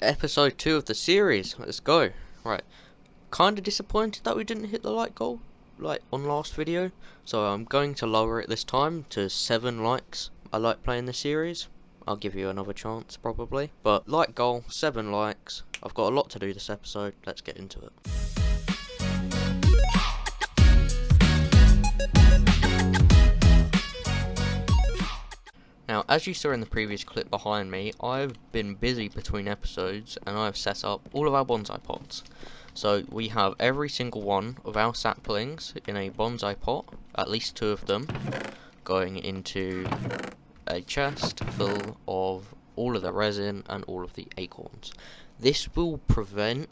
Episode 2 of the series. Let's go. Right. Kinda disappointed that we didn't hit the like goal, like on last video. So I'm going to lower it this time to 7 likes. I like playing the series. I'll give you another chance probably. But like goal, 7 likes. I've got a lot to do this episode. Let's get into it. Now, as you saw in the previous clip behind me, I've been busy between episodes and I've set up all of our bonsai pots. So we have every single one of our saplings in a bonsai pot, at least 2 of them, going into a chest full of all of the resin and all of the acorns. This will prevent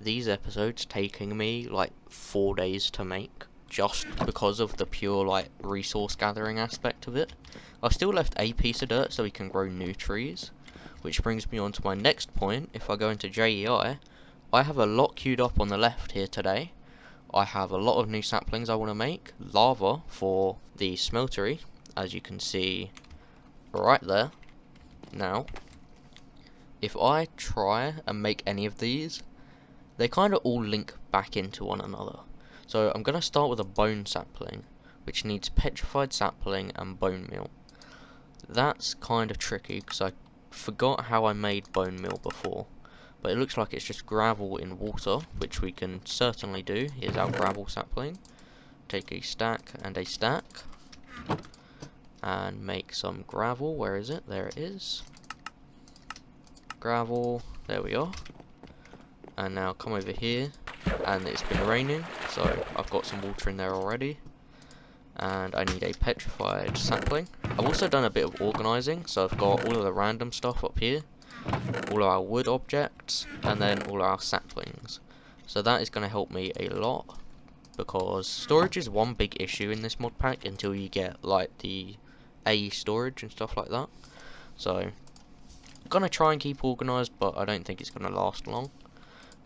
these episodes taking me like 4 days to make, just because of the pure like resource gathering aspect of it. I've still left a piece of dirt so we can grow new trees, which brings me on to my next point. If I go into JEI, I have a lot queued up on the left here today. I have a lot of new saplings I want to make, lava for the smeltery, as you can see right there. Now, if I try and make any of these, they kind of all link back into one another. So I'm going to start with a bone sapling, which needs petrified sapling and bone meal. That's kind of tricky because I forgot how I made bone meal before, but it looks like it's just gravel in water, which we can certainly do. Here's our gravel sapling. Take a stack and make some gravel. Where is it? There it is. Gravel, there we are. And now come over here, and it's been raining, so I've got some water in there already. And I need a petrified sapling. I've also done a bit of organising, so I've got all of the random stuff up here, all of our wood objects, and then all of our saplings. So that is going to help me a lot, because storage is one big issue in this mod pack until you get like the AE storage and stuff like that. So I'm going to try and keep organised, but I don't think it's going to last long.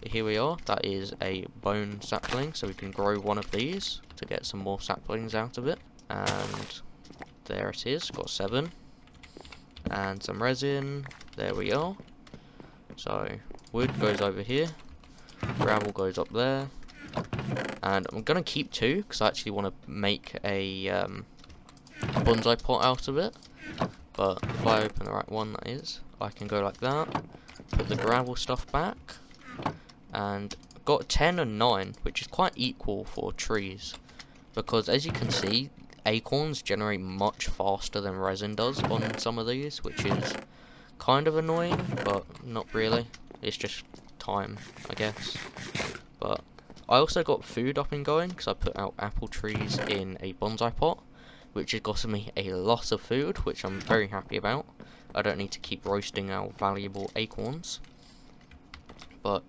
But here we are, that is a bone sapling, so we can grow one of these to get some more saplings out of it. And there it is, got 7. And some resin, there we are. So wood goes over here, gravel goes up there. And I'm going to keep 2, because I actually want to make a bonsai pot out of it. But if I open the right one, that is, I can go like that, put the gravel stuff back. And got 10 and 9, which is quite equal for trees, because as you can see, acorns generate much faster than resin does on some of these, which is kind of annoying, but not really. It's just time, I guess. But I also got food up and going because I put out apple trees in a bonsai pot, which has gotten me a lot of food, which I'm very happy about. I don't need to keep roasting our valuable acorns. But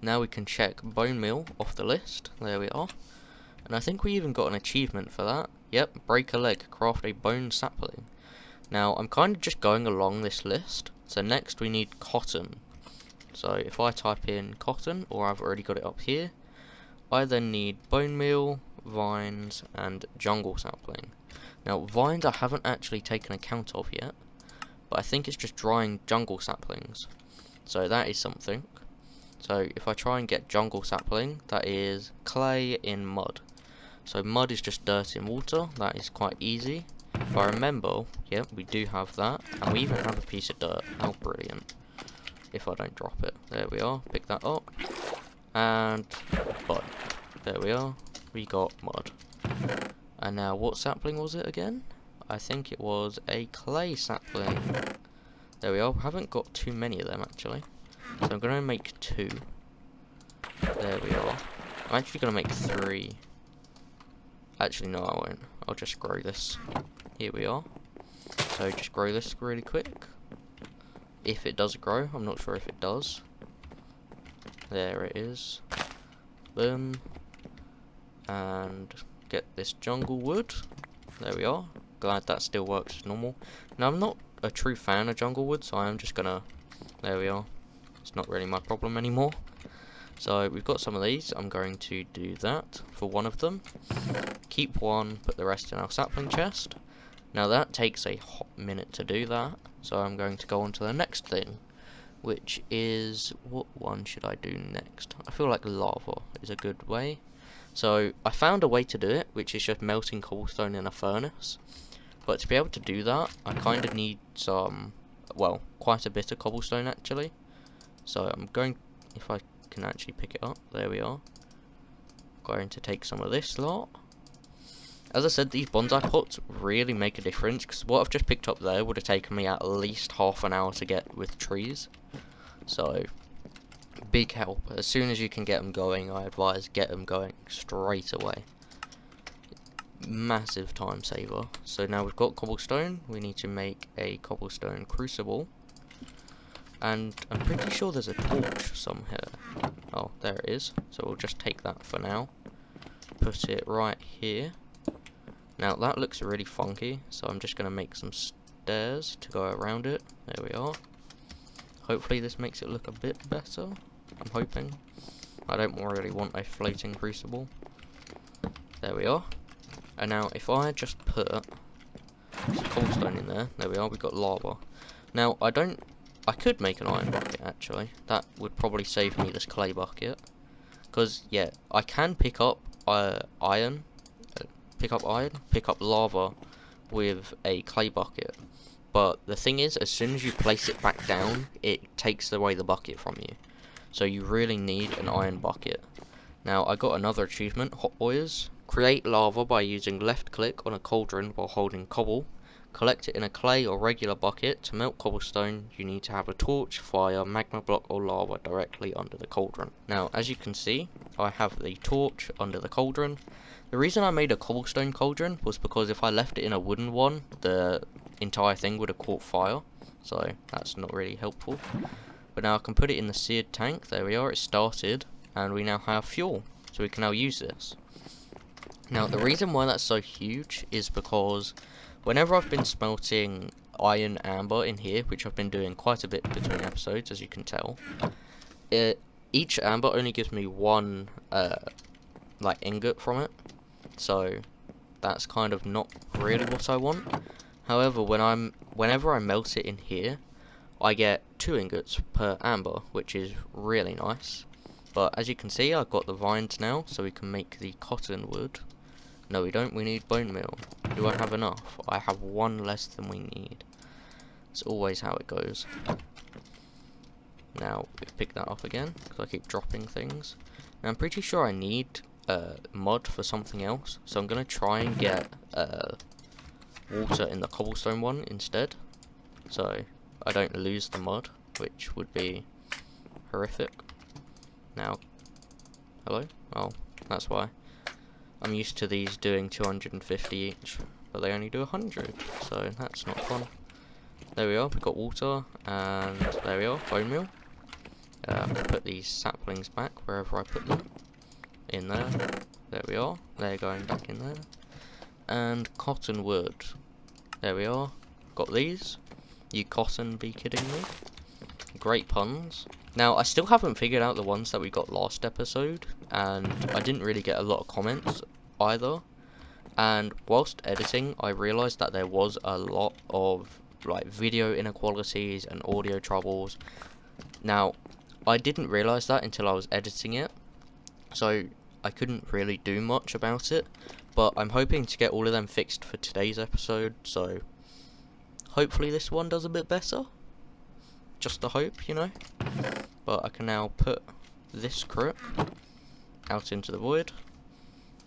now we can check bone meal off the list. There we are. And I think we even got an achievement for that. Yep, break a leg, craft a bone sapling. Now, I'm kind of just going along this list. So next we need cotton. So if I type in cotton, or I've already got it up here, I then need bone meal, vines, and jungle sapling. Now, vines I haven't actually taken account of yet, but I think it's just drying jungle saplings. So that is something. So if I try and get jungle sapling, that is clay in mud. So mud is just dirt in water. That is quite easy. If I remember, yep, we do have that. And we even have a piece of dirt. How brilliant. If I don't drop it. There we are. Pick that up. And mud. There we are. We got mud. And now what sapling was it again? I think it was a clay sapling. There we are. Haven't got too many of them actually. So I'm going to make 2. There we are. I'm actually going to make 3. Actually, no, I won't. I'll just grow this. Here we are. So just grow this really quick. If it does grow. I'm not sure if it does. There it is. Boom. And get this jungle wood. There we are. Glad that still works as normal. Now, I'm not a true fan of jungle wood, so I'm just going to... There we are. It's not really my problem anymore. So we've got some of these. I'm going to do that for one of them. Keep one, put the rest in our sapling chest. Now that takes a hot minute to do that. So I'm going to go on to the next thing, which is, what one should I do next? I feel like lava is a good way. So I found a way to do it, which is just melting cobblestone in a furnace. But to be able to do that, I kind of need some, well, quite a bit of cobblestone actually. So I'm going, if I can actually pick it up, there we are. Going to take some of this lot. As I said, these bonsai pots really make a difference, because what I've just picked up there would have taken me at least half an hour to get with trees. So, big help. As soon as you can get them going, I advise get them going straight away. Massive time saver. So now we've got cobblestone, we need to make a cobblestone crucible. And I'm pretty sure there's a torch somewhere. Oh, there it is. So we'll just take that for now. Put it right here. Now that looks really funky, so I'm just going to make some stairs to go around it. There we are. Hopefully this makes it look a bit better. I'm hoping. I don't really want a floating crucible. There we are. And now if I just put some cobblestone in there, there we are, we've got lava. Now I could make an iron bucket actually. That would probably save me this clay bucket. Because yeah, I can pick up iron, pick up lava with a clay bucket. But the thing is, as soon as you place it back down, it takes away the bucket from you. So you really need an iron bucket. Now I got another achievement, hot boys. Create lava by using left click on a cauldron while holding cobble. Collect it in a clay or regular bucket. To melt cobblestone, you need to have a torch, fire, magma block or lava directly under the cauldron. Now, as you can see, I have the torch under the cauldron. The reason I made a cobblestone cauldron was because if I left it in a wooden one, the entire thing would have caught fire. So, that's not really helpful. But now I can put it in the seared tank. There we are, it started. And we now have fuel. So we can now use this. Now, the reason why that's so huge is because whenever I've been smelting iron amber in here, which I've been doing quite a bit between episodes, as you can tell, each amber only gives me one, like, ingot from it. So, that's kind of not really what I want. However, whenever I melt it in here, I get 2 ingots per amber, which is really nice. But as you can see, I've got the vines now, so we can make the cotton wood. No, we don't. We need bone meal. Do I have enough? I have 1 less than we need. It's always how it goes. Now, we've picked that up again, because I keep dropping things. Now, I'm pretty sure I need mud for something else, so I'm going to try and get water in the cobblestone one instead. So, I don't lose the mud, which would be horrific. Now, hello? Oh, that's why. I'm used to these doing 250 each, but they only do 100, so that's not fun. There we are, we've got water, and there we are, bone meal. Put these saplings back wherever I put them. In there. There we are, they're going back in there. And cotton wood. There we are, got these. You cotton be kidding me? Great puns. Now, I still haven't figured out the ones that we got last episode, and I didn't really get a lot of comments either. And whilst editing, I realised that there was a lot of like video inequalities and audio troubles. Now, I didn't realise that until I was editing it, so I couldn't really do much about it. But I'm hoping to get all of them fixed for today's episode, so hopefully this one does a bit better. Just a hope, you know. But I can now put this crook out into the void.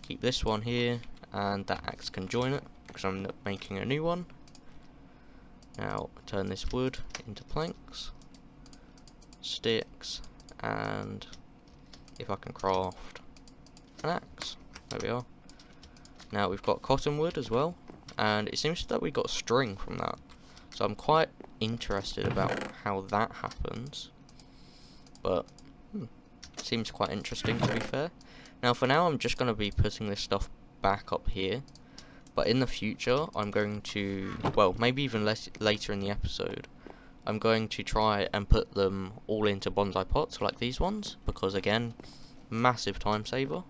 Keep this one here, and that axe can join it, because I'm making a new one. Now, turn this wood into planks, sticks, and if I can craft an axe. There we are. Now, we've got cottonwood as well, and it seems that we got string from that. So I'm quite interested about how that happens, but seems quite interesting to be fair. Now for now I'm just going to be putting this stuff back up here, but in the future I'm going to, well, maybe even later in the episode, I'm going to try and put them all into bonsai pots like these ones, because again, massive time saver.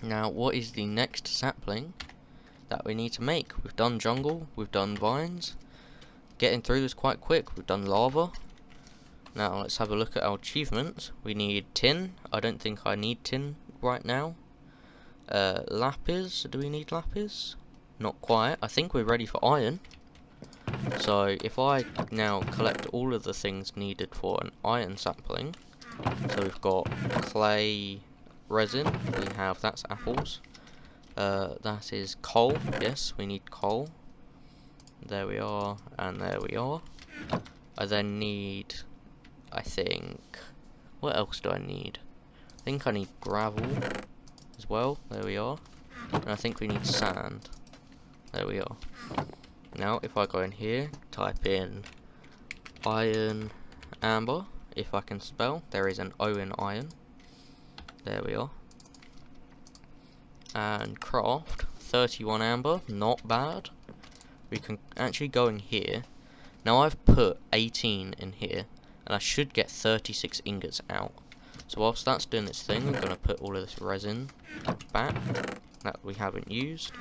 Now what is the next sapling that we need to make? We've done jungle, we've done vines. Getting through this quite quick. We've done lava. Now let's have a look at our achievements. We need tin. I don't think I need tin right now. Lapis. Do we need lapis? Not quite. I think we're ready for iron. So if I now collect all of the things needed for an iron sapling. So we've got clay resin. We have, that's apples. That is coal. Yes, we need coal. There we are, and there we are. I then need, I think, what else do I need? I think I need gravel as well. There we are. And I think we need sand. There we are. Now, if I go in here, type in iron amber, if I can spell. There is an O in iron. There we are. And craft 31 amber, not bad. We can actually go in here. Now I've put 18 in here, and I should get 36 ingots out. So whilst that's doing its thing, I'm going to put all of this resin back that we haven't used.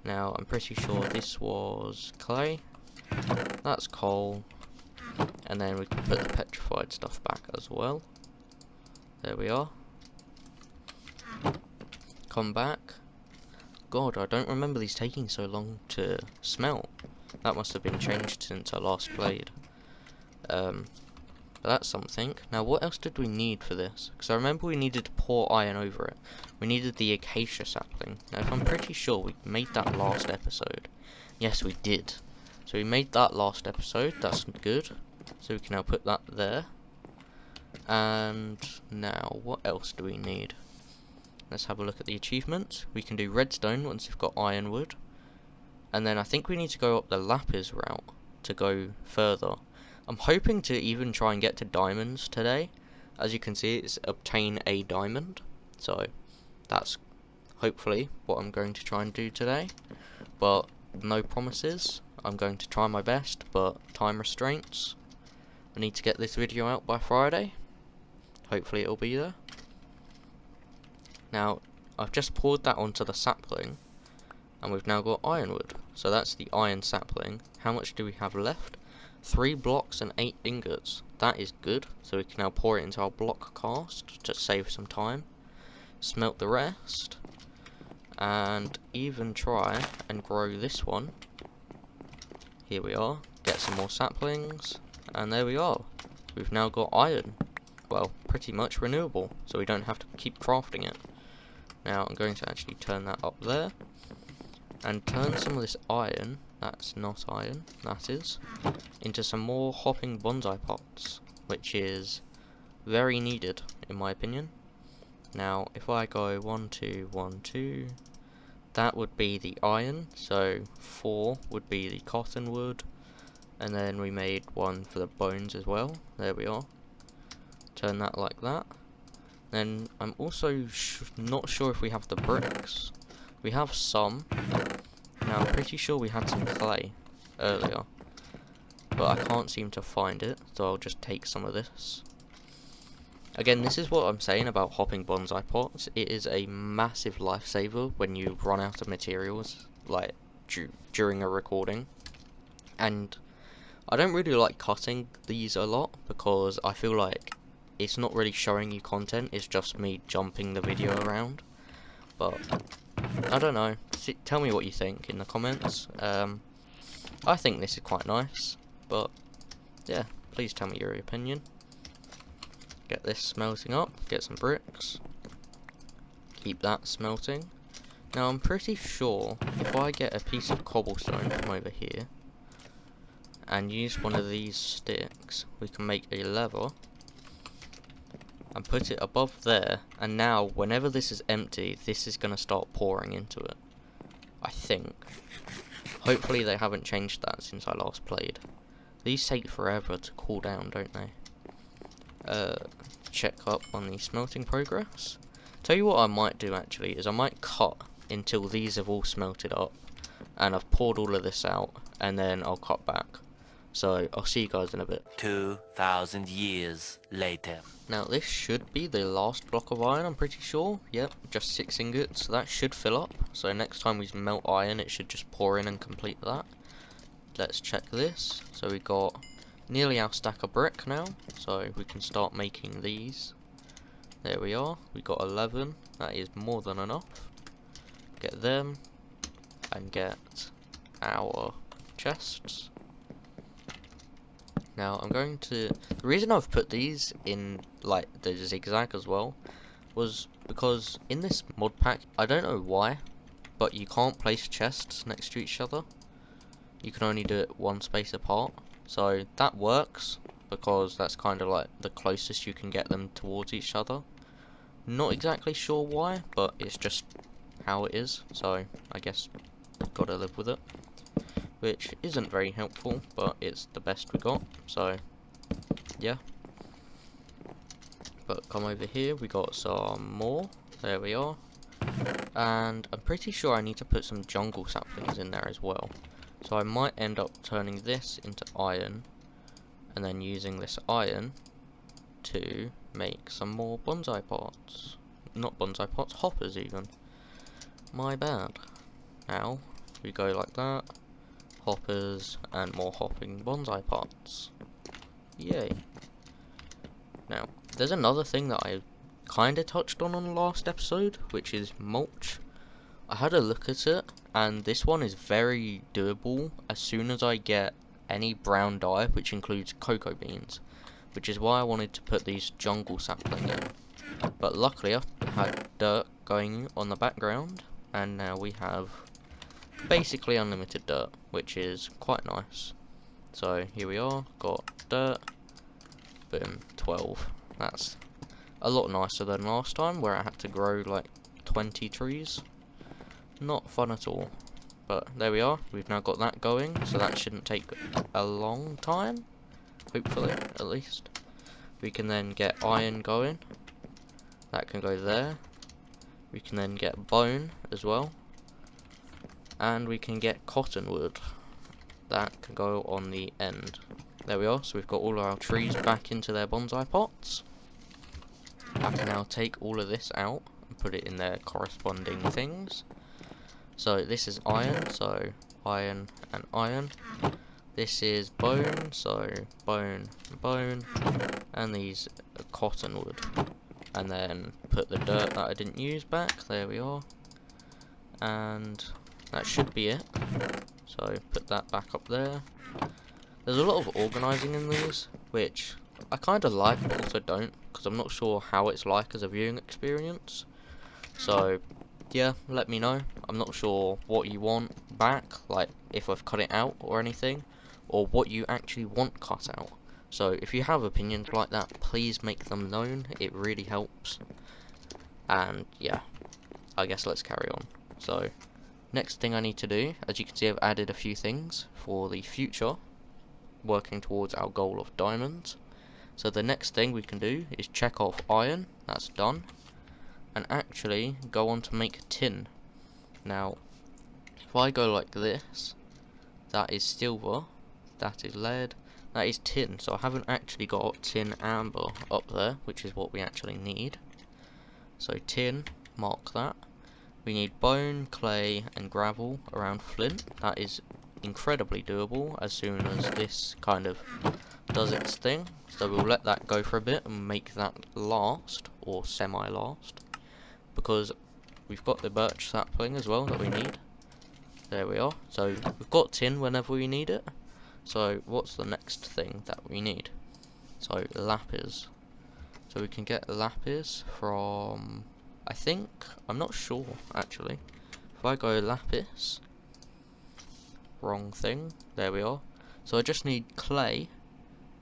Now I'm pretty sure this was clay, that's coal, and then we can put the petrified stuff back as well. There we are. Come back. God, I don't remember these taking so long to smelt. That must have been changed since I last played. But that's something. Now what else did we need for this? Because I remember we needed to pour iron over it. We needed the acacia sapling. Now if I'm pretty sure we made that last episode. Yes, we did. So we made that last episode. That's good. So we can now put that there. And now what else do we need? Let's have a look at the achievements. We can do redstone once we've got ironwood. And then I think we need to go up the lapis route to go further. I'm hoping to even try and get to diamonds today. As you can see, it's obtain a diamond. So that's hopefully what I'm going to try and do today. But no promises. I'm going to try my best, but time restraints. I need to get this video out by Friday. Hopefully it'll be there. Now, I've just poured that onto the sapling, and we've now got ironwood. So that's the iron sapling. How much do we have left? 3 blocks and 8 ingots. That is good. So we can now pour it into our block cast to save some time. Smelt the rest, and even try and grow this one. Here we are. Get some more saplings, and there we are. We've now got iron. Well, pretty much renewable, so we don't have to keep crafting it. Now I'm going to actually turn that up there, and turn some of this iron, that's not iron, that is, into some more hopping bonsai pots, which is very needed in my opinion. Now if I go 1, 2, 1, 2, that would be the iron, so 4 would be the cottonwood, and then we made one for the bones as well. There we are. Turn that like that. Then I'm also not sure if we have the bricks. We have some. Now I'm pretty sure we had some clay earlier, but I can't seem to find it, so I'll just take some of this. Again, this is what I'm saying about hopping bonsai pots. It is a massive lifesaver when you run out of materials, like during a recording. And I don't really like cutting these a lot because I feel like it's not really showing you content, it's just me jumping the video around. But I don't know, tell me what you think in the comments. I think this is quite nice, but yeah, please tell me your opinion. Get this smelting up, get some bricks, keep that smelting. Now I'm pretty sure if I get a piece of cobblestone from over here and use one of these sticks, we can make a lever and put it above there, and now whenever this is empty, this is going to start pouring into it, I think. Hopefully they haven't changed that since I last played. These take forever to cool down, don't they? Check up on the smelting progress. Tell you what I might do actually, is I might cut until these have all smelted up, and I've poured all of this out, and then I'll cut back. So I'll see you guys in a bit. 2,000 years later. Now this should be the last block of iron, I'm pretty sure. Yep, just 6 ingots, so that should fill up. So next time we melt iron, it should just pour in and complete that. Let's check this. So we got nearly our stack of brick now, so we can start making these. There we are, we got 11, that is more than enough. Get them, and get our chests. Now I'm going to, the reason I've put these in like the zigzag as well, was because in this mod pack, I don't know why, but you can't place chests next to each other. You can only do it one space apart. So that works, because that's kind of like the closest you can get them towards each other. Not exactly sure why, but it's just how it is, so I guess gotta live with it. Which isn't very helpful, but it's the best we got, so yeah. But come over here, we got some more, there we are. And I'm pretty sure I need to put some jungle saplings in there as well. So I might end up turning this into iron, and then using this iron to make some more bonsai pots. Not bonsai pots, hoppers even. My bad. Now, we go like that, hoppers, and more hopping bonsai pots. Yay. Now, there's another thing that I kinda touched on the last episode, which is mulch. I had a look at it, and this one is very doable as soon as I get any brown dye, which includes cocoa beans, which is why I wanted to put these jungle sapling in. But luckily I had dirt going on the background, and now we have basically unlimited dirt, which is quite nice. So here we are, got dirt, boom, 12. That's a lot nicer than last time where I had to grow like 20 trees. Not fun at all. But there we are, we've now got that going, so that shouldn't take a long time, hopefully, at least. We can then get iron going, that can go there. We can then get bone as well, and we can get cottonwood, that can go on the end. There we are, so we've got all our trees back into their bonsai pots. I can now take all of this out and put it in their corresponding things. So this is iron, so iron and iron. This is bone, so bone and bone. And these are cottonwood. And then put the dirt that I didn't use back, there we are. And that should be it. So put that back up there. There's a lot of organising in these, which I kind of like but also don't, because I'm not sure how it's like as a viewing experience. So yeah, let me know. I'm not sure what you want back, like if I've cut it out or anything, or what you actually want cut out. So if you have opinions like that, please make them known, it really helps. And yeah, I guess let's carry on. So next thing I need to do, as you can see I've added a few things for the future, working towards our goal of diamonds. So the next thing we can do is check off iron, that's done. And actually go on to make tin. Now, if I go like this, that is silver, that is lead, that is tin. So I haven't actually got tin amber up there, which is what we actually need. So tin, mark that. We need bone, clay, and gravel around flint. That is incredibly doable as soon as this kind of does its thing. So we'll let that go for a bit and make that last, or semi-last. Because we've got the birch sapling as well that we need. There we are. So we've got tin whenever we need it. So what's the next thing that we need? So lapis. So we can get lapis from, I think, I'm not sure actually. If I go lapis, wrong thing, there we are. So I just need clay,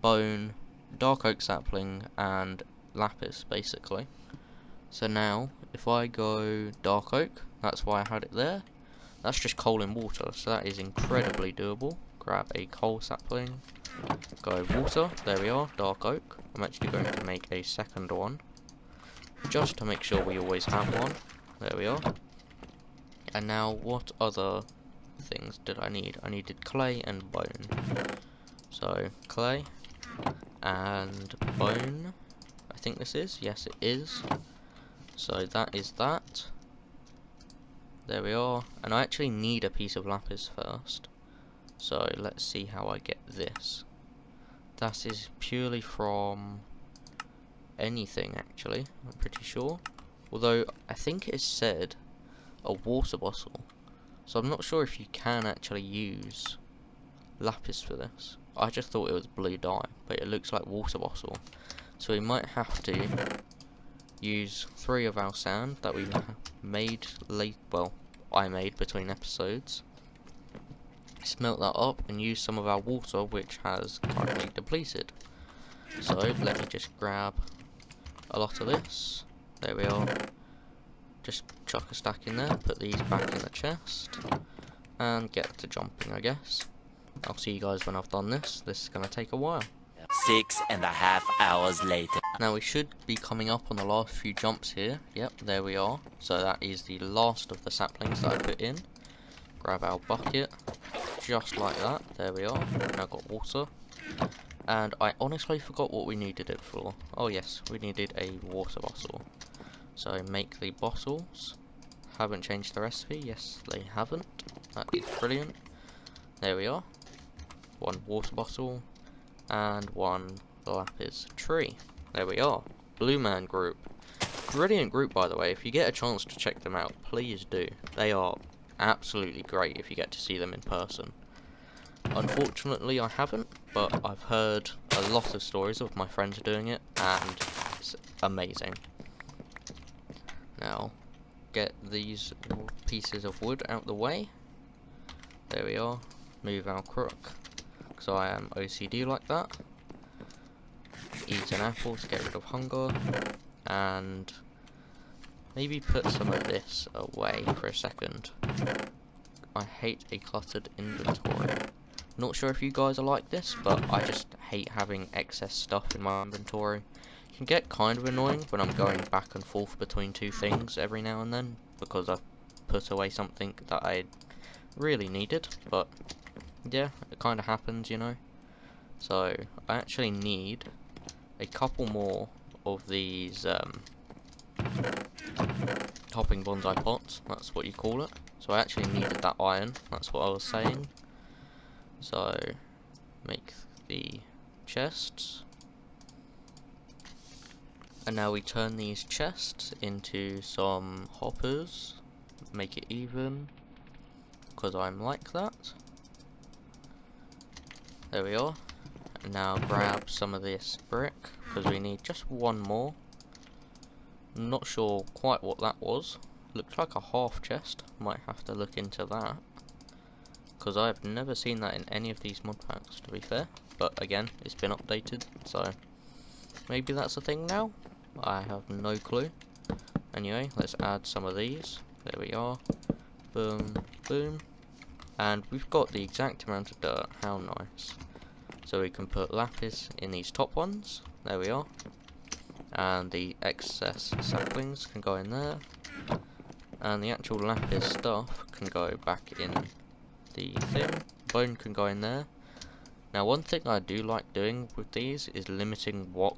bone, dark oak sapling, and lapis basically. So now, if I go dark oak, that's why I had it there. That's just coal and water, so that is incredibly doable. Grab a coal sapling, go water, there we are, dark oak. I'm actually going to make a second one, just to make sure we always have one. There we are. And now, what other things did I need? I needed clay and bone. So, clay and bone, I think this is, yes it is. So that is that. There we are. And I actually need a piece of lapis first. So let's see how I get this. that is purely from anything, actually, I'm pretty sure. Although, I think it said a water bottle. So I'm not sure if you can actually use lapis for this. I just thought it was blue dye, but it looks like water bottle. So we might have to use 3 of our sand that we made late, well, I made between episodes. Smelt that up and use some of our water, which has currently depleted. So let me just grab a lot of this. There we are. Just chuck a stack in there, put these back in the chest, and get to jumping, I guess. I'll see you guys when I've done this. This is going to take a while. 6.5 hours later. Now we should be coming up on the last few jumps here. Yep, there we are. So that is the last of the saplings that I put in. Grab our bucket, just like that. There we are. Now got water. And I honestly forgot what we needed it for. Oh yes, we needed a water bottle. So make the bottles. Haven't changed the recipe. Yes, they haven't. That is brilliant. There we are. 1 water bottle and 1 lapis tree. There we are. Blue Man group. Brilliant group, by the way. If you get a chance to check them out, please do. They are absolutely great if you get to see them in person. Unfortunately, I haven't, but I've heard a lot of stories of my friends doing it, and it's amazing. Now, get these pieces of wood out the way. There we are. Move our crook, because I am OCD like that. Eat an apple to get rid of hunger, and maybe put some of this away for a second. I hate a cluttered inventory. Not sure if you guys are like this, but I just hate having excess stuff in my inventory. It can get kind of annoying when I'm going back and forth between 2 things every now and then, because I've put away something that I really needed, but yeah, it kind of happens, you know. So I actually need a couple more of these hopping bonsai pots, that's what you call it. So I actually needed that iron, that's what I was saying. So make the chests, and now we turn these chests into some hoppers, make it even, because I'm like that. There we are. And now grab some of this brick, because we need just 1 more. Not sure quite what that was. Looks like a half chest. Might have to look into that, because I've never seen that in any of these mod packs, to be fair. But again, it's been updated, so maybe that's a thing now. I have no clue. Anyway, let's add some of these. There we are. Boom, boom. And we've got the exact amount of dirt. How nice. So we can put lapis in these top ones. There we are. And the excess saplings can go in there. And the actual lapis stuff can go back in the thing. Bone can go in there. Now, one thing I do like doing with these is limiting what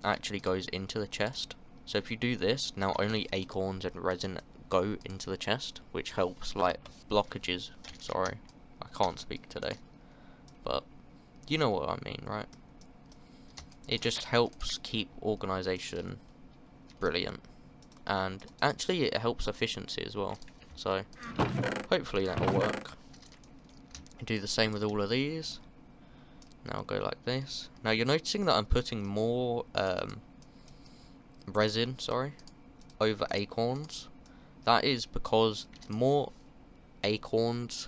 actually goes into the chest. So if you do this, now only acorns and resin go into the chest, which helps like blockages. Sorry, I can't speak today, but you know what I mean, right? It just helps keep organization brilliant, and actually it helps efficiency as well. So hopefully that will work. Do the same with all of these. Now go like this. Now you're noticing that I'm putting more resin, over acorns. That is because more acorns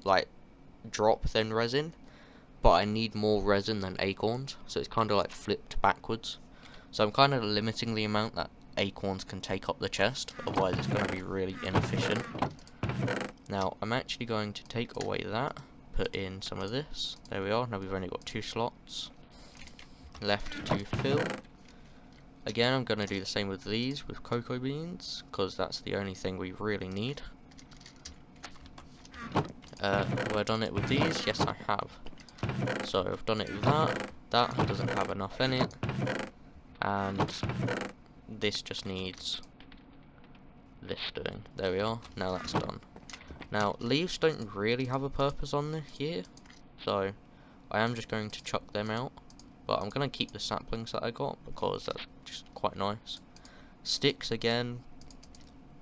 like drop than resin, but I need more resin than acorns, so it's kind of like flipped backwards. So I'm kind of limiting the amount that acorns can take up the chest, otherwise it's going to be really inefficient. Now I'm actually going to take away that, put in some of this. There we are. Now we've only got 2 slots left to fill. Again, I'm going to do the same with these, with cocoa beans, because that's the only thing we really need. Have I done it with these? Yes, I have. So I've done it with that. That doesn't have enough in it. And this just needs this doing. There we are. Now that's done. Now, leaves don't really have a purpose on here, so I am just going to chuck them out, but I'm going to keep the saplings that I got because that's just quite nice. Sticks again,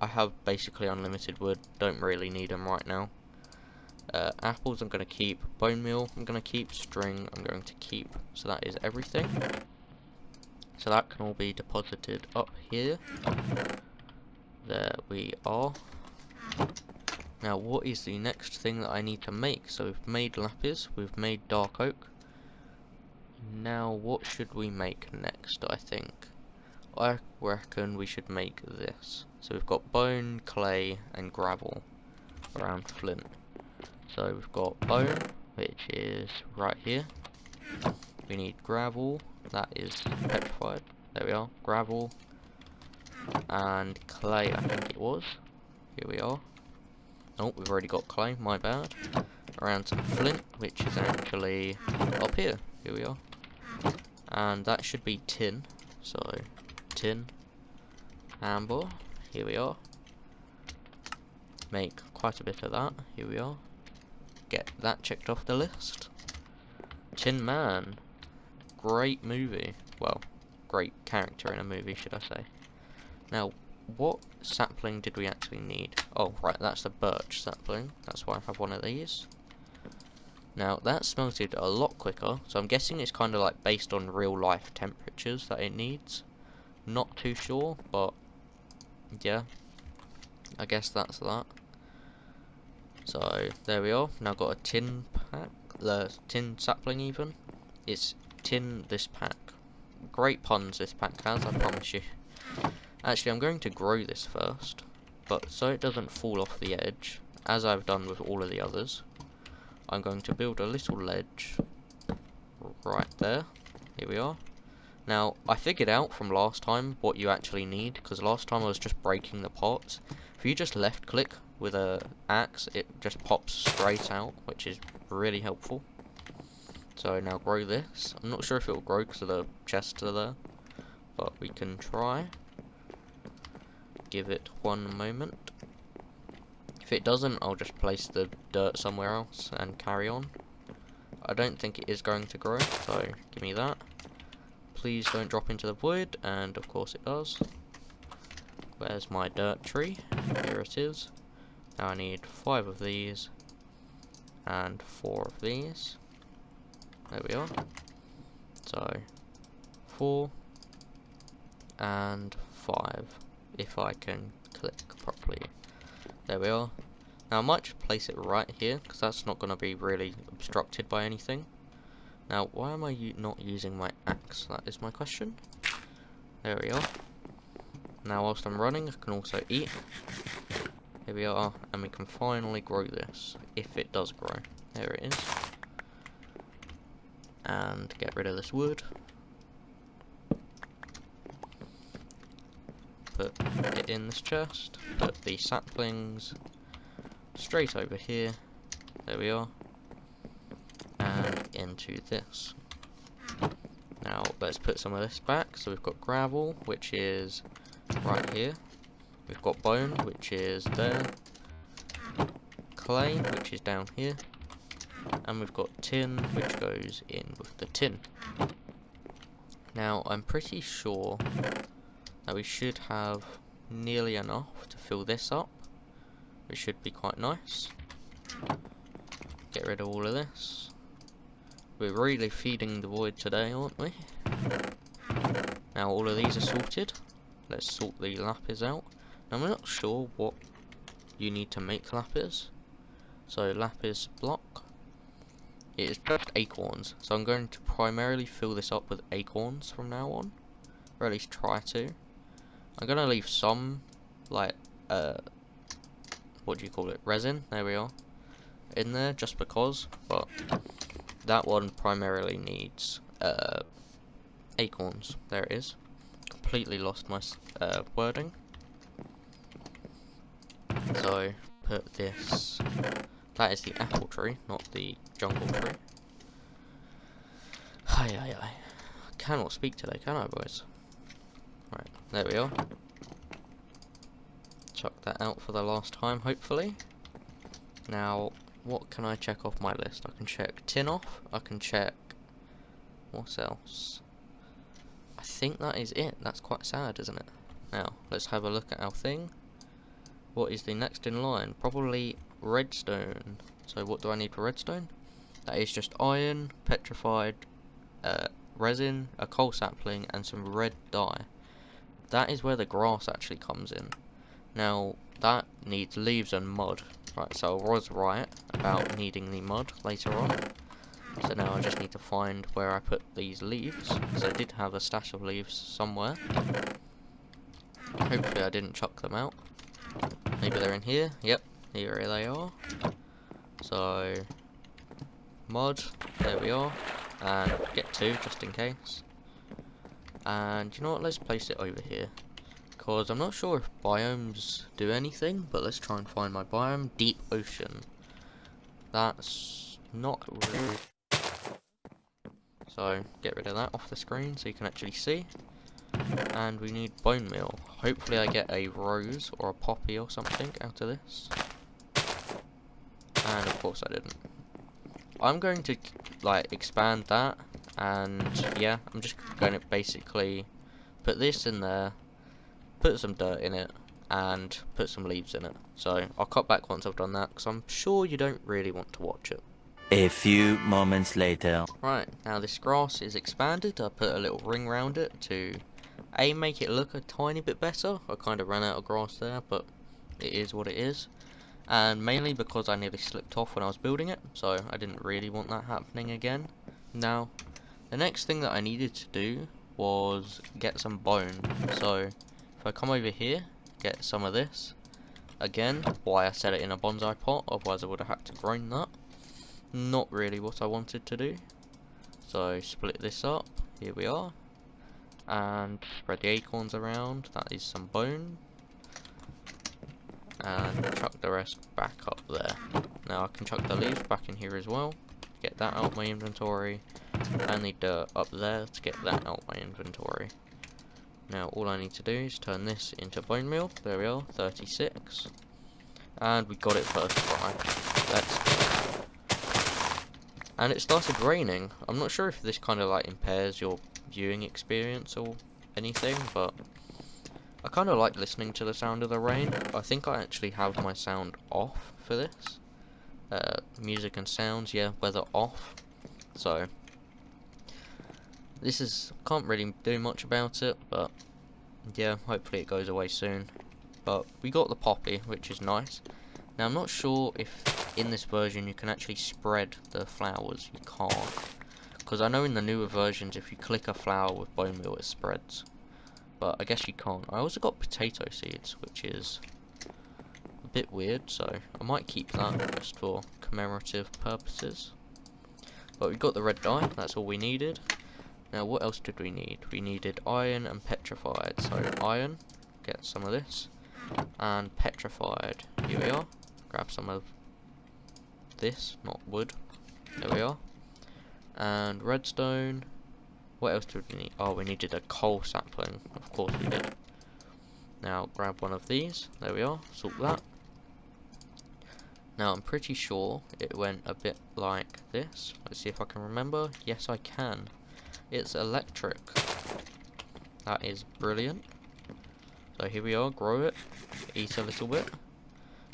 I have basically unlimited wood, don't really need them right now. Apples I'm going to keep, bone meal I'm going to keep, string I'm going to keep, so that is everything. So that can all be deposited up here. There we are. Now what is the next thing that I need to make? So we've made lapis, we've made dark oak. Now what should we make next, I think? I reckon we should make this. So we've got bone, clay and gravel around flint. So we've got bone, which is right here. We need gravel, that is petrified. There we are, gravel. And clay, I think it was. Here we are. Oh, we've already got clay, my bad. Around some flint, which is actually up here. Here we are. And that should be tin. So, tin, amber, here we are. Make quite a bit of that, here we are. Get that checked off the list. Tin Man, great movie. Well, great character in a movie, should I say. Now, what sapling did we actually need? Oh, right, that's the birch sapling. That's why I have one of these. Now, that smelted a lot quicker, so I'm guessing it's kind of like based on real life temperatures that it needs. Not too sure, but yeah, I guess that's that. So, there we are. Now got a tin pack, the tin sapling even. It's tin this pack. Great puns this pack has, I promise you. Actually, I'm going to grow this first, but so it doesn't fall off the edge, as I've done with all of the others, I'm going to build a little ledge right there. Here we are. Now, I figured out from last time what you actually need, because last time I was just breaking the pots. If you just left click with a axe, it just pops straight out, which is really helpful. So now grow this. I'm not sure if it will grow because of the chests are there, but we can try. Give it one moment. If it doesn't, I'll just place the dirt somewhere else and carry on. I don't think it is going to grow, so give me that. Please don't drop into the void, and of course it does. Where's my dirt tree? Here it is. Now I need 5 of these and 4 of these. There we are. So 4 and 5, if I can click properly. There we are. Now I might just place it right here, because that's not going to be really obstructed by anything. Now why am I not using my axe? That is my question. There we are. Now whilst I'm running I can also eat. Here we are, and we can finally grow this, if it does grow. There it is. And get rid of this wood. Put it in this chest. Put the saplings straight over here. There we are. And into this. Now let's put some of this back. So we've got gravel, which is right here. We've got bone, which is there. Clay, which is down here. And we've got tin, which goes in with the tin. Now I'm pretty sure that we should have nearly enough to fill this up, which should be quite nice. Get rid of all of this. We're really feeding the void today, aren't we? Now all of these are sorted. Let's sort the lapis out. Now, I'm not sure what you need to make lapis. So lapis block. It is just acorns. So I'm going to primarily fill this up with acorns from now on. Or at least try to. I'm going to leave some, like, what do you call it? Resin. There we are. In there, just because. But that one primarily needs acorns. There it is. Completely lost my wording. So put this. That is the apple tree, not the jungle tree. Hi. I cannot speak today, can I, boys? Right, there we are. Chuck that out for the last time, hopefully. Now, what can I check off my list? I can check tin off. I can check... what else? I think that is it. That's quite sad, isn't it? Now, let's have a look at our thing. What is the next in line? Probably redstone. So what do I need for redstone? That is just iron, petrified, resin, a coal sapling, and some red dye. That is where the grass actually comes in. Now, that needs leaves and mud. Right, so I was right about needing the mud later on. So now I just need to find where I put these leaves. So I did have a stash of leaves somewhere. Hopefully I didn't chuck them out. Maybe they're in here. Yep, here they are. So, mud, there we are. And get two just in case. And you know what, let's place it over here. Because I'm not sure if biomes do anything, but let's try and find my biome. Deep ocean. That's not really... So, get rid of that off the screen so you can actually see. And we need bone meal. Hopefully I get a rose or a poppy or something out of this. And of course I didn't. I'm going to like expand that, and yeah, I'm just going to basically put this in there, put some dirt in it, and put some leaves in it. So I'll cut back once I've done that, because I'm sure you don't really want to watch it. A few moments later. Right, now this grass is expanded. I put a little ring around it to make it look a tiny bit better. I kind of ran out of grass there, but it is what it is. And mainly because I nearly slipped off when I was building it, so I didn't really want that happening again. Now, the next thing that I needed to do was get some bone. So, if I come over here, get some of this. Again, why I set it in a bonsai pot, otherwise I would have had to grind that. Not really what I wanted to do. So, split this up, here we are. And spread the acorns around, that is some bone. And chuck the rest back up there. Now I can chuck the leaves back in here as well. Get that out of my inventory. And the dirt up there to get that out of my inventory. Now all I need to do is turn this into bone meal. There we are, 36. And we got it first try. Let's go. And it started raining. I'm not sure if this kind of like impairs your viewing experience or anything, but I kind of like listening to the sound of the rain. I think I actually have my sound off for this. Music and sounds, yeah, weather off. So, this is, can't really do much about it, but yeah, hopefully it goes away soon. But we got the poppy, which is nice. Now I'm not sure if in this version you can actually spread the flowers. You can't. Because I know in the newer versions if you click a flower with bone meal it spreads. But I guess you can't. I also got potato seeds, which is a bit weird, so I might keep that just for commemorative purposes. But we got the red dye, that's all we needed. Now what else did we need? We needed iron and petrified. So iron, get some of this, and petrified. Here we are. Grab some of this, not wood. There we are. And redstone. What else did we need? Oh, we needed a coal sapling. Of course we did. Now, grab one of these. There we are. Sort that. Now, I'm pretty sure it went a bit like this. Let's see if I can remember. Yes, I can. It's electric. That is brilliant. So here we are. Grow it. Eat a little bit.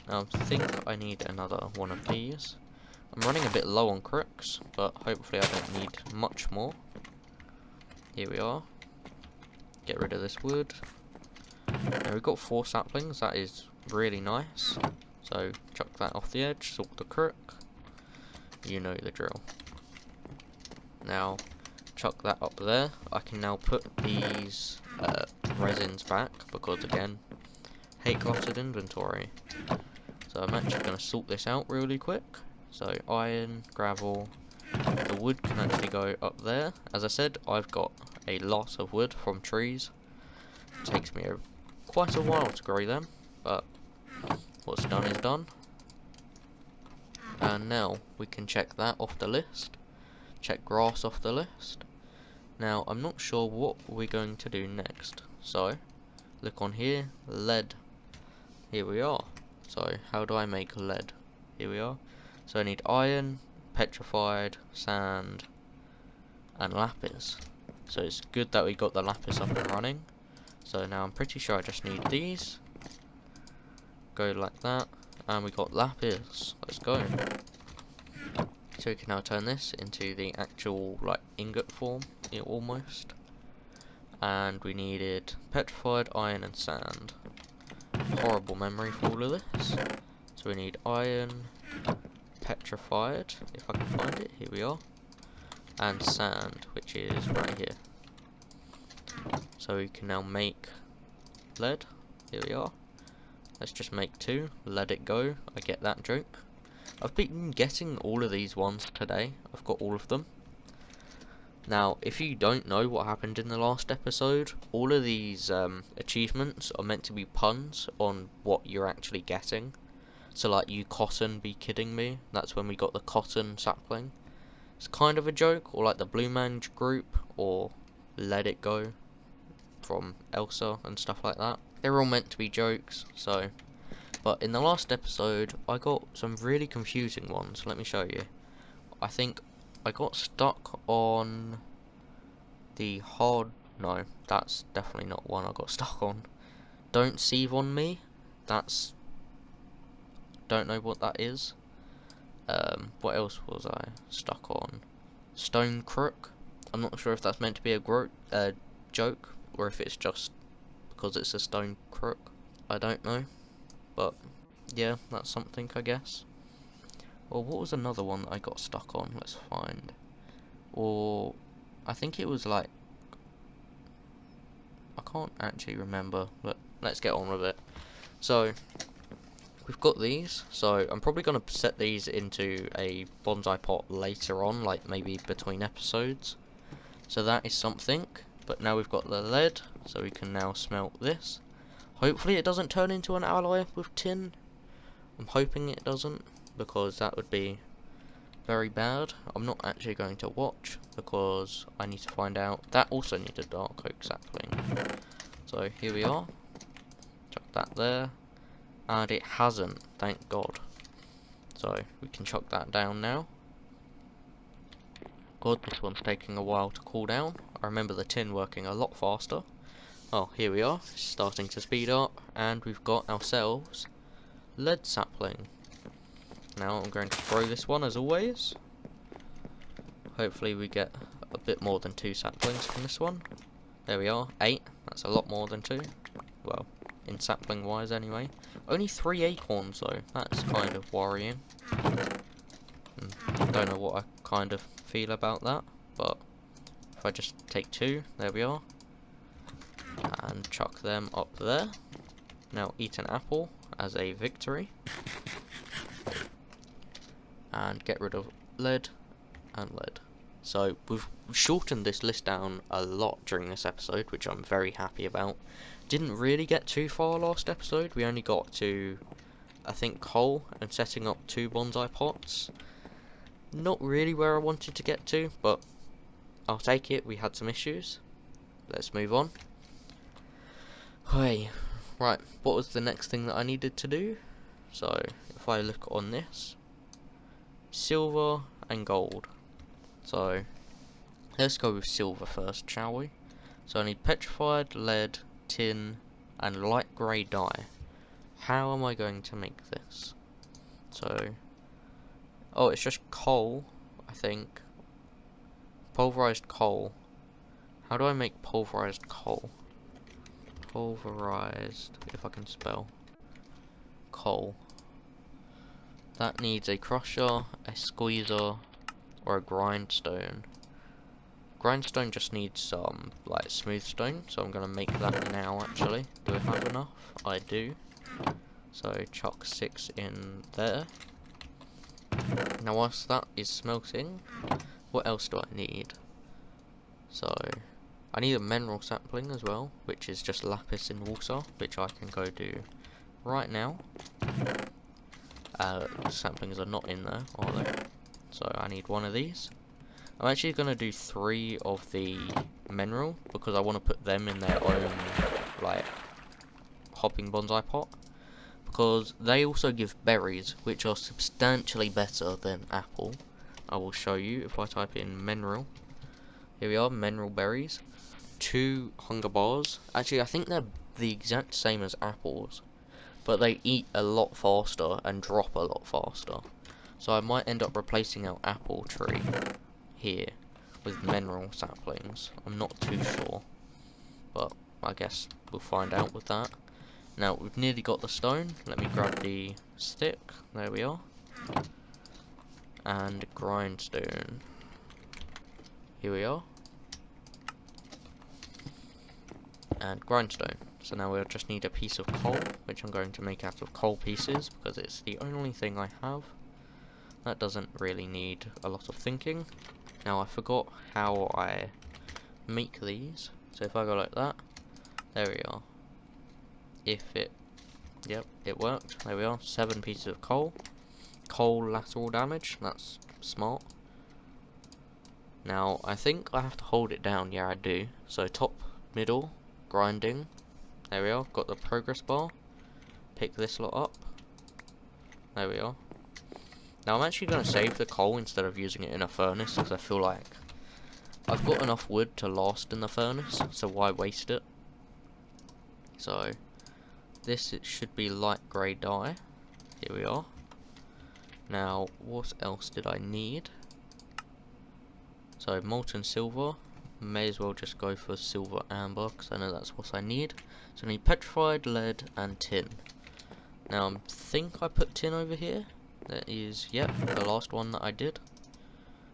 Now, I think I need another one of these. I'm running a bit low on crooks, but hopefully I don't need much more. Here we are. Get rid of this wood. Now we've got 4 saplings, that is really nice. So chuck that off the edge, salt the crook. You know the drill. Now chuck that up there. I can now put these resins back because again, hate cluttered inventory. So I'm actually going to sort this out really quick. So iron, gravel. The wood can actually go up there. As I said, I've got a lot of wood from trees. It takes me quite a while to grow them, but what's done is done. And now we can check that off the list. Check grass off the list. Now I'm not sure what we're going to do next. So look on here, lead. Here we are. So how do I make lead? Here we are. So I need iron, petrified, sand, and lapis. So it's good that we got the lapis up and running. So now I'm pretty sure I just need these. Go like that. And we got lapis. Let's go. So we can now turn this into the actual like ingot form, almost. And we needed petrified, iron and sand. Horrible memory for all of this. So we need iron, petrified, if I can find it, here we are. And sand, which is right here. So we can now make lead, here we are. Let's just make 2, let it go, I get that joke. I've been getting all of these ones today, I've got all of them. Now, if you don't know what happened in the last episode, all of these achievements are meant to be puns on what you're actually getting. So like, you cotton, be kidding me, that's when we got the cotton sapling. It's kind of a joke, or like the Blue Man Group, or Let It Go from Elsa and stuff like that. They're all meant to be jokes, so... But in the last episode, I got some really confusing ones. Let me show you. I think I got stuck on the hard... No, that's definitely not one I got stuck on. Don't sieve on me. That's... Don't know what that is. What else was I stuck on? Stone Crook. I'm not sure if that's meant to be a joke, or if it's just because it's a stone crook. I don't know. But... yeah, that's something, I guess. Well, what was another one that I got stuck on? Let's find. Or I think it was like, I can't actually remember, but let's get on with it. So we've got these, so I'm probably going to set these into a bonsai pot later on, like maybe between episodes. So that is something. But now we've got the lead, so we can now smelt this. Hopefully it doesn't turn into an alloy with tin. I'm hoping it doesn't, because that would be very bad. I'm not actually going to watch, because I need to find out. That also needs a dark oak sapling. So here we are. Chuck that there. And it hasn't, thank God. So we can chuck that down now. God, this one's taking a while to cool down. I remember the tin working a lot faster. Oh, here we are. It's starting to speed up. And we've got ourselves lead sapling. Now I'm going to throw this one as always. Hopefully we get a bit more than 2 saplings from this one. There we are, 8. That's a lot more than 2. Well, in sapling wise anyway. Only 3 acorns though. That's kind of worrying. Don't know what I kind of feel about that. But if I just take 2, there we are. And chuck them up there. Now eat an apple as a victory. And get rid of lead and lead. So we've shortened this list down a lot during this episode, which I'm very happy about. Didn't really get too far last episode. We only got to, I think, coal and setting up 2 bonsai pots. Not really where I wanted to get to, but I'll take it. We had some issues. Let's move on. Hey, right, what was the next thing that I needed to do? So if I look on this, silver and gold. So let's go with silver first, shall we? So I need petrified, lead, tin, and light grey dye. How am I going to make this? So, oh, it's just coal, I think. Pulverized coal. How do I make pulverized coal? Pulverized, if I can spell. Coal. That needs a crusher, a squeezer, or a grindstone. Grindstone just needs some, like, smooth stone, so I'm going to make that now, actually. Do I have enough? I do. So, chuck 6 in there. Now, whilst that is smelting, what else do I need? So, I need a mineral sapling as well, which is just lapis in water, which I can go do right now. Saplings are not in there, are they? So I need one of these. I'm actually going to do 3 of the mineral, because I want to put them in their own, like, hopping bonsai pot. because they also give berries, which are substantially better than apple. I will show you if I type in mineral. Here we are, mineral berries. 2 hunger bars. Actually, I think they're the exact same as apples, but they eat a lot faster and drop a lot faster. So I might end up replacing our apple tree here with mineral saplings. I'm not too sure, but I guess we'll find out with that. Now, we've nearly got the stone. Let me grab the stick. There we are. And grindstone. Here we are. And grindstone. So now we'll just need a piece of coal, which I'm going to make out of coal pieces, because it's the only thing I have. That doesn't really need a lot of thinking. Now, I forgot how I make these. So if I go like that, there we are. Yep, it worked. There we are, 7 pieces of coal. Coal lateral damage, that's smart. Now, I think I have to hold it down. Yeah, I do. So top, middle, grinding. There we are, got the progress bar. Pick this lot up. There we are. Now, I'm actually going to save the coal instead of using it in a furnace, because I feel like I've got enough wood to last in the furnace, so why waste it? So, this it should be light grey dye. Here we are. Now, what else did I need? So, molten silver. May as well just go for silver amber, because I know that's what I need. So I need petrified, lead, and tin. Now, I think I put tin over here. That is, yep, the last one that I did.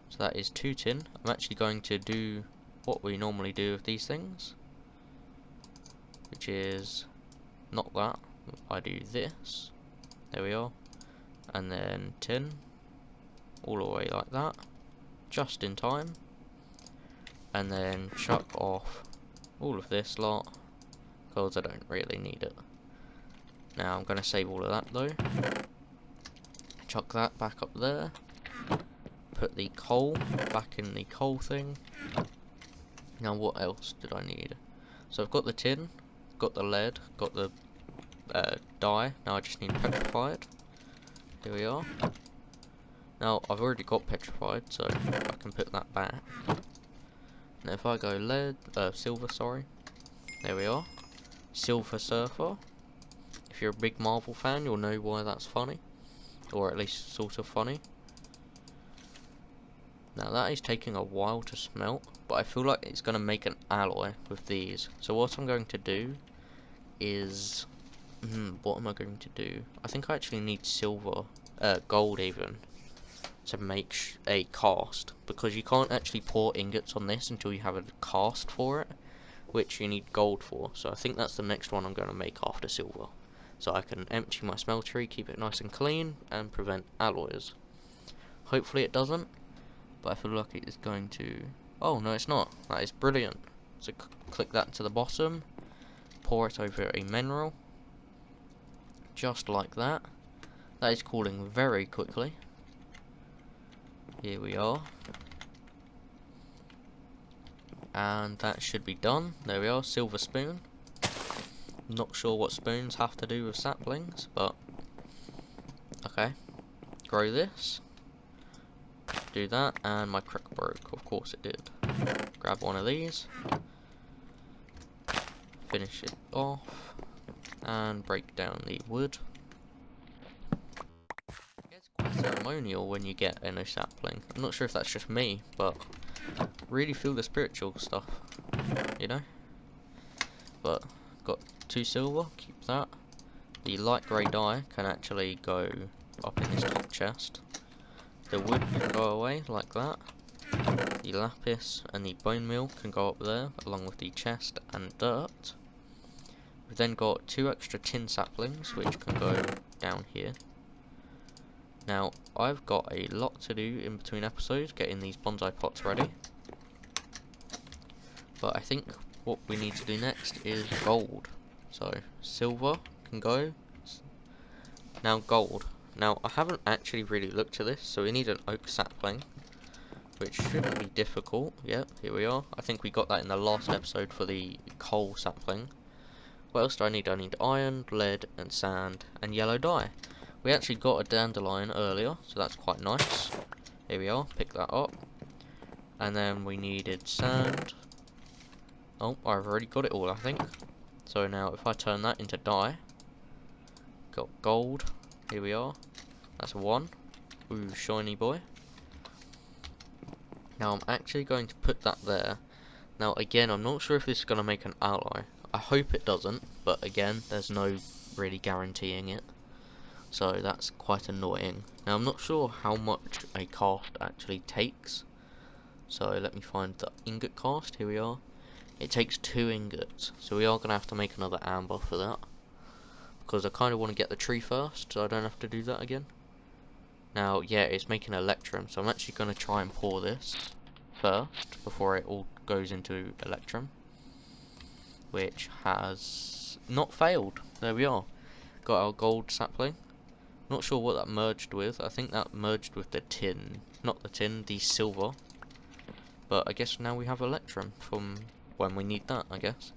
So that is 2 tin. I'm actually going to do what we normally do with these things, which is not that. I do this. There we are. And then tin. All the way like that. Just in time. And then chuck off all of this lot, because I don't really need it. Now I'm going to save all of that though. Chuck that back up there. Put the coal back in the coal thing. Now what else did I need? So I've got the tin, got the lead, got the dye. Now I just need petrified. Here we are. Now I've already got petrified, so I can put that back. Now if I go lead, silver, sorry. There we are. Silver Surfer. If you're a big Marvel fan, you'll know why that's funny. Or at least sort of funny. Now that is taking a while to smelt, but I feel like it's going to make an alloy with these. So what I'm going to do is... what am I going to do? I think I actually need silver, gold even, to make a cast. Because you can't actually pour ingots on this until you have a cast for it, which you need gold for. So I think that's the next one I'm going to make after silver. So I can empty my smeltery, keep it nice and clean, and prevent alloys. Hopefully it doesn't, but I feel like it is going to... Oh, no it's not. That is brilliant. So click that to the bottom, pour it over a mineral, just like that. That is cooling very quickly. Here we are. And that should be done. There we are, silver spoon. Not sure what spoons have to do with saplings, but okay. Grow this. Do that, and my crick broke. Of course it did. Grab one of these. Finish it off. And break down the wood. It gets quite ceremonial when you get a new sapling. I'm not sure if that's just me, but really feel the spiritual stuff, you know? But got 2 silver, keep that. The light grey dye can actually go up in this top chest. The wood can go away like that. The lapis and the bone meal can go up there, along with the chest and dirt. We've then got 2 extra tin saplings, which can go down here. Now, I've got a lot to do in between episodes, getting these bonsai pots ready. But I think what we need to do next is gold. So, silver can go. Now gold. Now, I haven't actually really looked at this, so we need an oak sapling, which shouldn't be difficult. Yep, here we are. I think we got that in the last episode for the coal sapling. What else do I need? I need iron, lead, and sand, and yellow dye. We actually got a dandelion earlier, so that's quite nice. Here we are, pick that up. And then we needed sand. Oh, I've already got it all, I think. So now if I turn that into dye, got gold. Here we are. That's one. Ooh, shiny boy. Now I'm actually going to put that there. Now again, I'm not sure if this is going to make an alloy. I hope it doesn't, but again, there's no really guaranteeing it. So that's quite annoying. Now I'm not sure how much a cast actually takes. So let me find the ingot cast. Here we are. It takes 2 ingots. So we are going to have to make another amber for that. Because I kind of want to get the tree first, so I don't have to do that again. Now, yeah, it's making electrum, so I'm actually going to try and pour this first before it all goes into electrum, which has not failed. There we are. Got our gold sapling. Not sure what that merged with. I think that merged with the tin. Not the tin, the silver. But I guess now we have electrum from when we need that, I guess.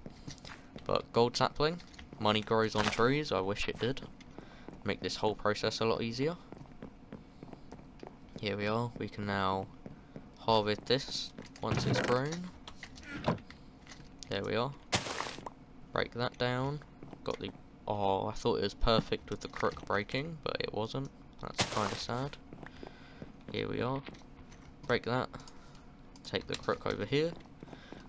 But gold sapling. Money grows on trees. I wish it did. Make this whole process a lot easier. Here we are. We can now harvest this once it's grown. There we are. Break that down. Got the... Oh, I thought it was perfect with the crook breaking, but it wasn't. That's kind of sad. Here we are. Break that. Take the crook over here.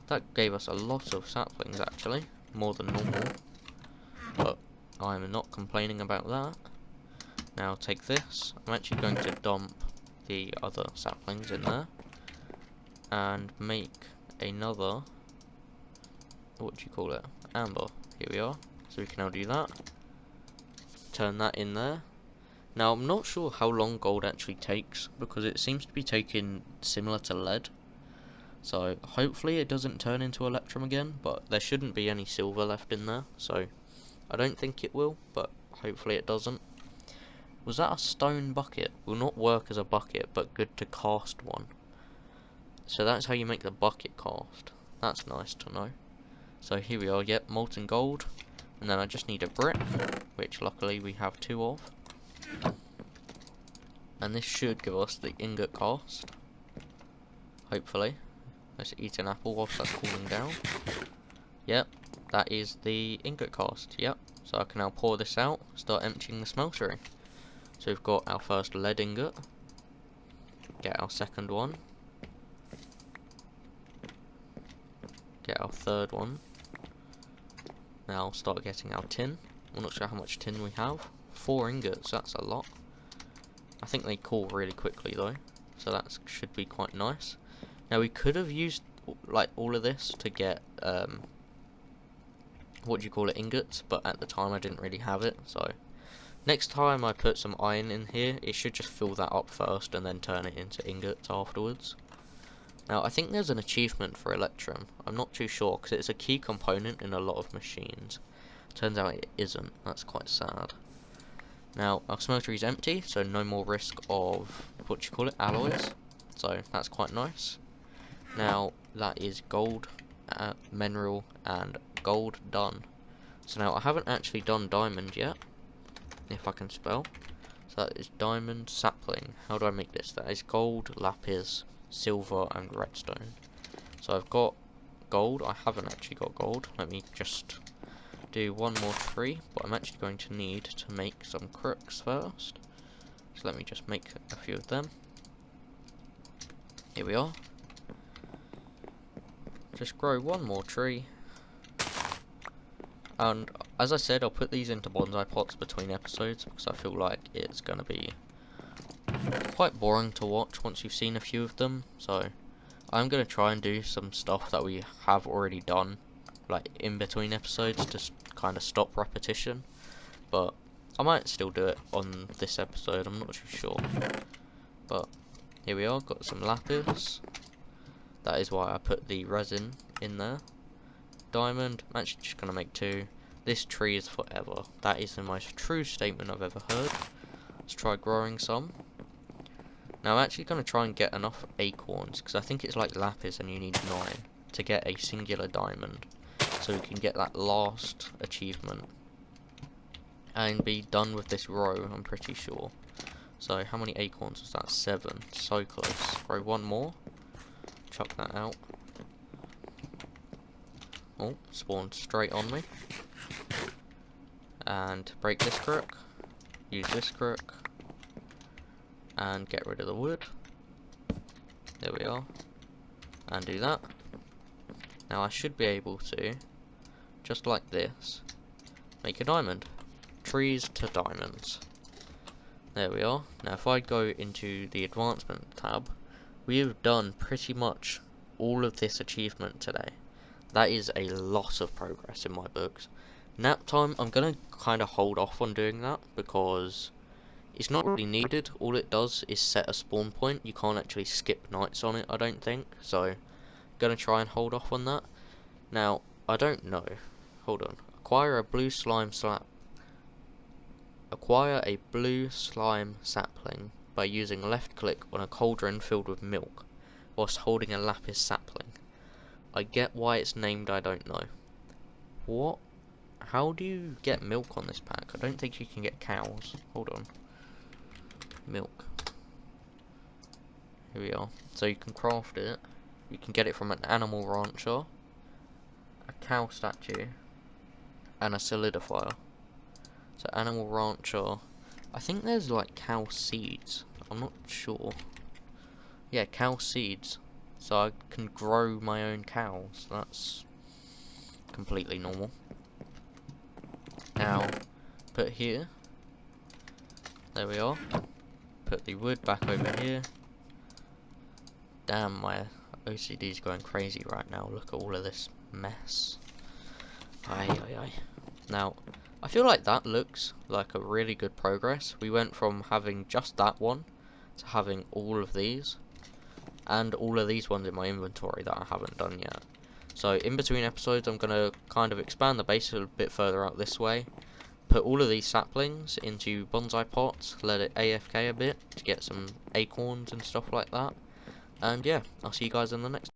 That gave us a lot of saplings actually. More than normal. But I'm not complaining about that. Now take this. I'm actually going to dump the other saplings in there. And make another... What do you call it? Amber. Here we are. So we can now do that. Turn that in there. Now I'm not sure how long gold actually takes, because it seems to be taking similar to lead. So hopefully it doesn't turn into electrum again, but there shouldn't be any silver left in there, so I don't think it will, but hopefully it doesn't. Was that a stone bucket? Will not work as a bucket, but good to cast one. So that's how you make the bucket cast. That's nice to know. So here we are, yep, molten gold. And then I just need a brick, which luckily we have 2 of. And this should give us the ingot cast. Hopefully. Let's eat an apple whilst that's cooling down. Yep, that is the ingot cast, yep. So I can now pour this out, start emptying the smeltery. So we've got our first lead ingot. Get our second one. Get our third one. Now start getting our tin. I'm not sure how much tin we have. 4 ingots, that's a lot. I think they cool really quickly though, so that should be quite nice. Now we could have used like all of this to get what do you call it, ingots, but at the time I didn't really have it, so next time I put some iron in here, it should just fill that up first and then turn it into ingots afterwards. Now I think there's an achievement for electrum. I'm not too sure because it's a key component in a lot of machines. Turns out it isn't. That's quite sad. Now our smeltery is empty, so no more risk of what do you call it, alloys. So that's quite nice. Now that is gold, mineral, and gold done. So now I haven't actually done diamond yet, if I can spell. So that is diamond sapling. How do I make this? That is gold, lapis, silver, and redstone. So I've got gold. I haven't actually got gold. Let me just do one more tree, but I'm actually going to need to make some crooks first. So let me just make a few of them. Here we are. Just grow one more tree. And as I said, I'll put these into bonsai pots between episodes because I feel like it's going to be quite boring to watch once you've seen a few of them. So I'm going to try and do some stuff that we have already done, like in between episodes, to kind of stop repetition. But I might still do it on this episode, I'm not too sure. But here we are, got some lapis. That is why I put the resin in there. Diamond, I'm actually just going to make 2. This tree is forever. That is the most true statement I've ever heard. Let's try growing some. Now I'm actually going to try and get enough acorns, because I think it's like lapis and you need 9 to get a singular diamond. so we can get that last achievement and be done with this row, I'm pretty sure. So how many acorns was that? 7. So close. Grow one more. Chuck that out. Oh, spawned straight on me. And break this crook. Use this crook. And get rid of the wood. There we are. And do that. Now I should be able to, just like this, make a diamond. Trees to diamonds. There we are. Now if I go into the advancement tab, we have done pretty much all of this achievement today. That is a lot of progress in my books. Nap time, I'm going to kind of hold off on doing that because it's not really needed. All it does is set a spawn point. You can't actually skip nights on it, I don't think. So, going to try and hold off on that. Now, I don't know. Hold on. Acquire a blue slime sapling by using left click on a cauldron filled with milk, whilst holding a lapis sapling. I get why it's named, I don't know. What? How do you get milk on this pack? I don't think you can get cows. Hold on. Milk. Here we are. So you can craft it. You can get it from an animal rancher, a cow statue, and a solidifier. So animal rancher. I think there's like cow seeds. I'm not sure. Yeah, cow seeds. So I can grow my own cows. That's completely normal. Now, put here. There we are. Put the wood back over here. Damn, my OCD's going crazy right now. Look at all of this mess. Aye. Now, I feel like that looks like a really good progress. We went from having just that one to having all of these. And all of these ones in my inventory that I haven't done yet. So in between episodes I'm going to kind of expand the base a bit further out this way. Put all of these saplings into bonsai pots, let it AFK a bit to get some acorns and stuff like that. And yeah, I'll see you guys in the next